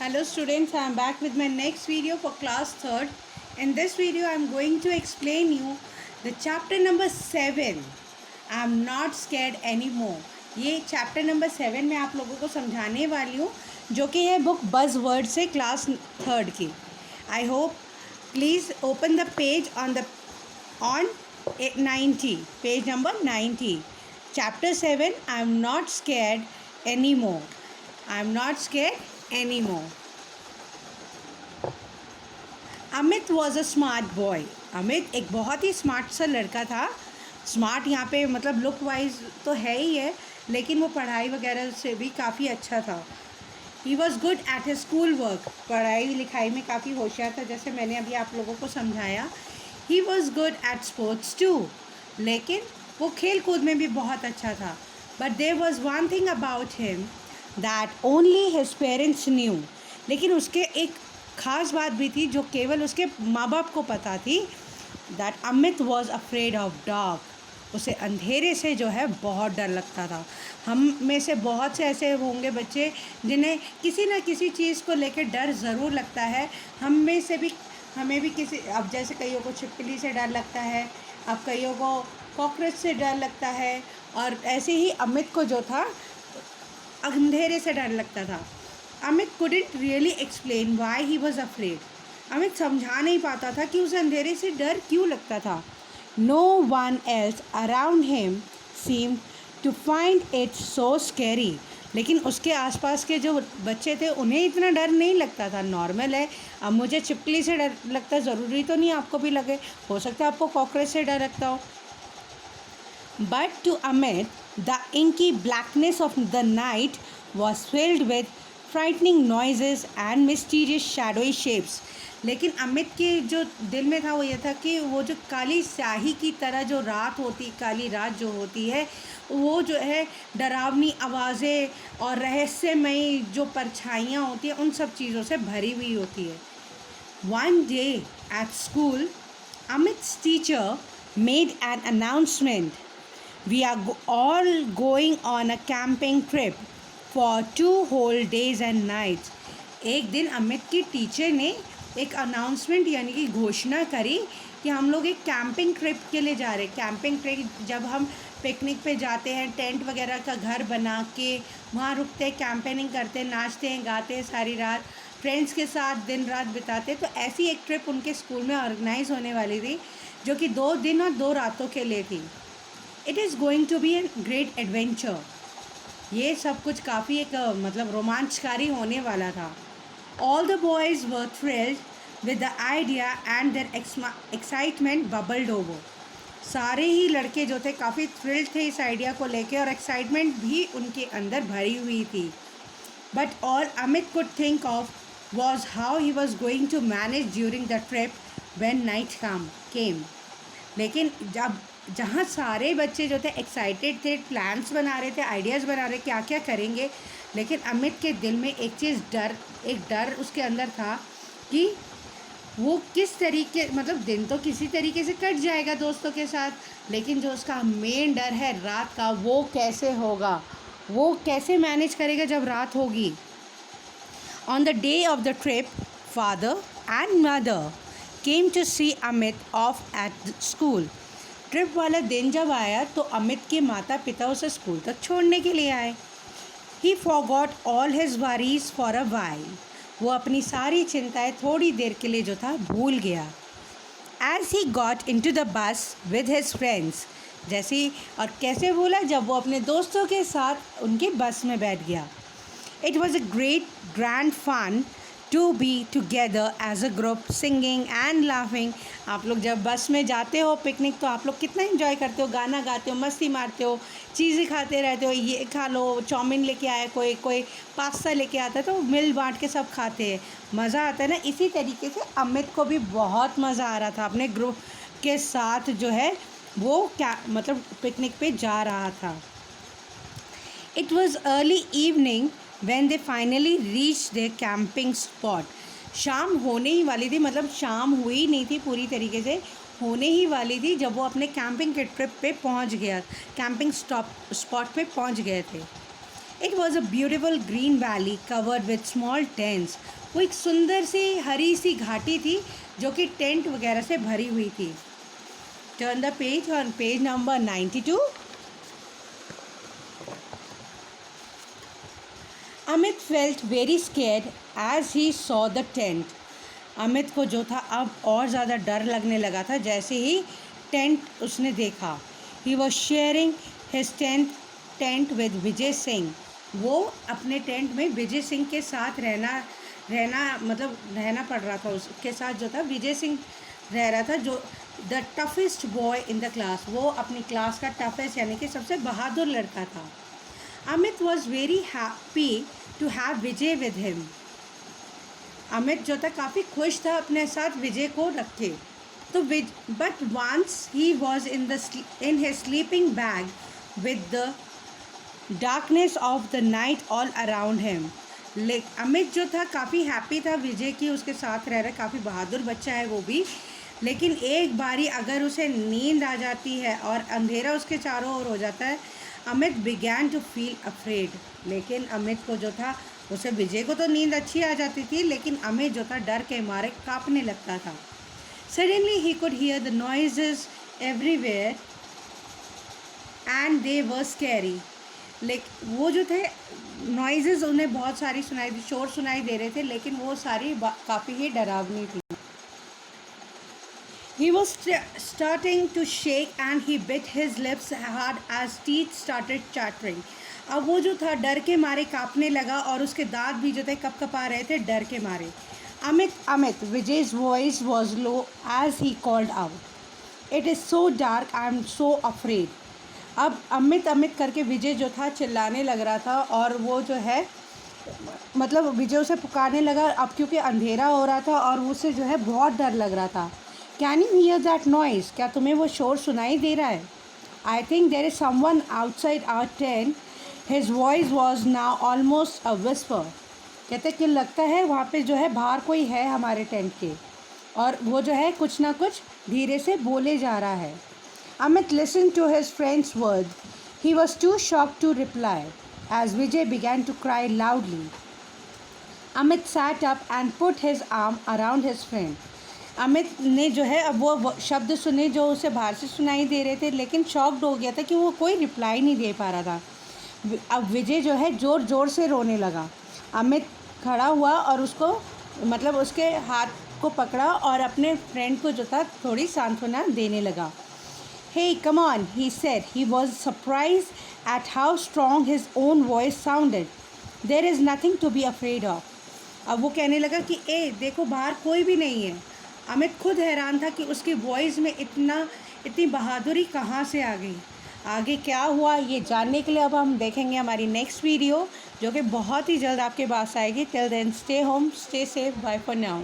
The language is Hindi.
Hello students, I am back with my next video for class 3rd. In this video I am going to explain you the chapter number 7. I am not scared anymore. ये chapter number 7 मैं आप लोगों को समझाने वाली हूँ जो कि है बुक बज़वर्ड से क्लास 3rd की. I hope please open the page on 90, page number 90. Chapter 7, I am not scared anymore. I am not scared anymore. Amit was a smart boy. Amit एक बहुत ही स्मार्ट सा लड़का था. स्मार्ट यहाँ पे मतलब लुक वाइज तो है ही है, लेकिन वो पढ़ाई वगैरह से भी काफ़ी अच्छा था. ही was good at his school work. पढ़ाई लिखाई में काफ़ी होशियार था, जैसे मैंने अभी आप लोगों को समझाया. He was good at sports too. लेकिन वो खेल कूद में भी बहुत अच्छा था. But there was one thing about him that only his parents knew. लेकिन उसके एक ख़ास बात भी थी जो केवल उसके माँ बाप को पता थी. That Amit was afraid of dark. उसे अंधेरे से जो है बहुत डर लगता था. हम में से बहुत से ऐसे होंगे बच्चे जिन्हें किसी न किसी चीज़ को लेकर डर ज़रूर लगता है. हमें भी किसी, अब जैसे कईयों को छिपकली से डर लगता है, अब कईयों को कॉकरोच से डर लगता है, और ऐसे ही अमित को जो था अंधेरे से डर लगता था. Amit couldn't really explain why he was afraid. Amit समझा नहीं पाता था कि उसे अंधेरे से डर क्यों लगता था. No one else around him seemed to find it so scary. लेकिन उसके आसपास के जो बच्चे थे उन्हें इतना डर नहीं लगता था. नॉर्मल है. अब मुझे छिपकली से डर लगता, ज़रूरी तो नहीं आपको भी लगे. हो सकता है आपको कॉकरोच से डर लगता हो. But to Amit, the inky blackness of the night was filled with frightening noises and mysterious shadowy shapes. लेकिन अमित के जो दिल में था वो ये था कि वो जो काली स्याही की तरह जो रात होती, काली रात जो होती है, वो जो है डरावनी आवाज़ें और रहस्यमयी जो परछाइयाँ होती हैं उन सब चीज़ों से भरी हुई होती है. One day at school, Amit's teacher made an announcement. We are all going on a camping trip for 2 whole days and nights. एक दिन अमित की टीचर ने एक अनाउंसमेंट यानी कि घोषणा करी कि हम लोग एक कैंपिंग ट्रिप के लिए जा रहे हैं. कैंपिंग ट्रिप जब हम पिकनिक पे जाते हैं, टेंट वगैरह का घर बना के वहाँ रुकते हैं, कैंपेनिंग करते हैं, नाचते हैं, गाते हैं सारी रात, फ्रेंड्स के साथ दिन रात बिताते हैं. तो ऐसी एक ट्रिप उनके स्कूल में ऑर्गेनाइज होने वाली थी जो कि 2 दिन और 2 रातों के लिए थी. It is going to be a great adventure. ये सब कुछ काफ़ी एक मतलब रोमांचकारी होने वाला था. All the boys were thrilled with the idea and their excitement bubbled over. सारे ही लड़के जो थे काफ़ी थ्रिल्ड थे इस आइडिया को लेके, और एक्साइटमेंट भी उनके अंदर भरी हुई थी. But all Amit could think of was how he was going to manage during the trip when night came. लेकिन जहाँ सारे बच्चे जो थे एक्साइटेड थे, प्लान्स बना रहे थे, आइडियाज़ बना रहे क्या क्या करेंगे, लेकिन अमित के दिल में एक डर उसके अंदर था कि वो किस तरीके, मतलब दिन तो किसी तरीके से कट जाएगा दोस्तों के साथ, लेकिन जो उसका मेन डर है रात का, वो कैसे होगा, वो कैसे मैनेज करेगा जब रात होगी. On the day of the trip, father and mother came to see Amit off at school. Trip वाला दिन जब आया तो अमित के माता पिता उसे स्कूल तक छोड़ने के लिए आए. ही forgot all his worries for a while. वो अपनी सारी चिंताएं थोड़ी देर के लिए जो था भूल गया. As he got into the bus with his friends. जैसे और कैसे भूला, जब वो अपने दोस्तों के साथ उनकी बस में बैठ गया. It was a great grand fun to be together as a group singing and laughing. आप लोग जब बस में जाते हो पिकनिक तो आप लोग कितना इन्जॉय करते हो, गाना गाते हो, मस्ती मारते हो, चीज़ें खाते रहते हो. ये खा लो, चाउमीन लेके आए, कोई पास्ता लेके आता है तो मिल बांट के सब खाते हैं, मज़ा आता है ना. इसी तरीके से अमित को भी बहुत मज़ा आ रहा था अपने ग्रुप के साथ जो है वो क्या मतलब पिकनिक पे जा रहा था. It was early evening when they finally reached their camping spot. शाम होने ही वाली थी, मतलब शाम हुई नहीं थी पूरी तरीके से, होने ही वाली थी जब वो अपने कैंपिंग के ट्रिप पे पहुंच गया, कैंपिंग स्पॉट पे पहुंच गए थे. It was a beautiful green valley covered with small tents. वो एक सुंदर सी हरी सी घाटी थी जो कि टेंट वगैरह से भरी हुई थी। Turn the page on page number 92। Amit felt very scared as he saw the tent. Amit को जो था अब और ज़्यादा डर लगने लगा था जैसे ही टेंट उसने देखा। He was sharing his tent with Vijay Singh. वो अपने टेंट में विजय सिंह के साथ रहना पड़ रहा था। उसके साथ जो था विजय सिंह रह रहा था, जो the toughest boy in the class. वो अपनी क्लास का टफेस्ट यानी कि सबसे बहादुर लड़का था। Amit was very happy to have Vijay with him. Amit जो था काफ़ी खुश था अपने साथ विजय को रखे। तो but once he was in his sleeping bag with the darkness of the night all around him. Amit जो था काफ़ी हैप्पी था विजय की उसके साथ रह रहा, काफ़ी बहादुर बच्चा है वो भी। लेकिन एक बारी अगर उसे नींद आ जाती है और अंधेरा उसके चारों ओर हो जाता है, Amit began to feel afraid. लेकिन अमित को जो था, उसे विजय को तो नींद अच्छी आ जाती थी, लेकिन अमित जो था डर के मारे काँपने लगता था। Suddenly he could hear the noises everywhere and they were scary. लेकिन वो जो थे नॉइजेस उन्हें बहुत सारी शोर सुनाई दे रहे थे, लेकिन वो सारी काफ़ी ही डरावनी थी। He was starting to shake and he bit his lips hard as teeth started chattering. अब वो जो था डर के मारे काँपने लगा और उसके दांत भी जो थे कपकपा रहे थे डर के मारे। Amit Amit Vijay's voice was low as he called out. It is so dark, I am so afraid. अब अमित अमित करके विजय जो था चिल्लाने लग रहा था और वो जो है मतलब विजय उसे पुकारने लगा अब क्योंकि अंधेरा हो रहा था और उसे जो है बहुत डर लग रहा था। Can you hear that noise? क्या तुम्हें वो शोर सुनाई दे रहा है? I think there is someone outside our tent. His voice was now almost a whisper. कहते कि लगता है वहाँ पे जो है बाहर कोई है हमारे टेंट के, और वो जो है कुछ ना कुछ धीरे से बोले जा रहा है। Amit listen to his friends word. He was too shocked to reply as Vijay began to cry loudly. Amit sat up and put his arm around his friend. Amit ने जो है अब वो शब्द सुने जो उसे बाहर से सुनाई दे रहे थे, लेकिन शॉक्ड हो गया था कि वो कोई रिप्लाई नहीं दे पा रहा था। अब विजय जो है ज़ोर ज़ोर से रोने लगा। अमित खड़ा हुआ और उसको मतलब उसके हाथ को पकड़ा और अपने फ्रेंड को जो था थोड़ी सांत्वना देने लगा। Hey come on, he said. He was surprise at how strong his own voice sounded. There is nothing to be afraid of. अब वो कहने लगा कि देखो बाहर कोई भी नहीं है। अमित खुद हैरान था कि उसकी वॉइस में इतनी बहादुरी कहाँ से आ गई। आगे क्या हुआ ये जानने के लिए अब हम देखेंगे हमारी नेक्स्ट वीडियो, जो कि बहुत ही जल्द आपके पास आएगी। Till then stay home, stay safe, bye for now.